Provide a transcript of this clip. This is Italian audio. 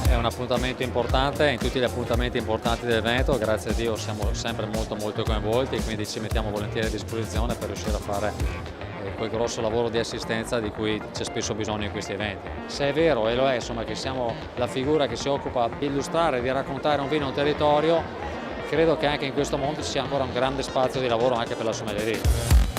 È un appuntamento importante, in tutti gli appuntamenti importanti dell'evento, grazie a Dio siamo sempre molto coinvolti e quindi ci mettiamo volentieri a disposizione per riuscire a fare quel grosso lavoro di assistenza di cui c'è spesso bisogno in questi eventi. Se è vero, e lo è, insomma, che siamo la figura che si occupa di illustrare, di raccontare un vino, un territorio, credo che anche in questo mondo ci sia ancora un grande spazio di lavoro anche per la sommelieria.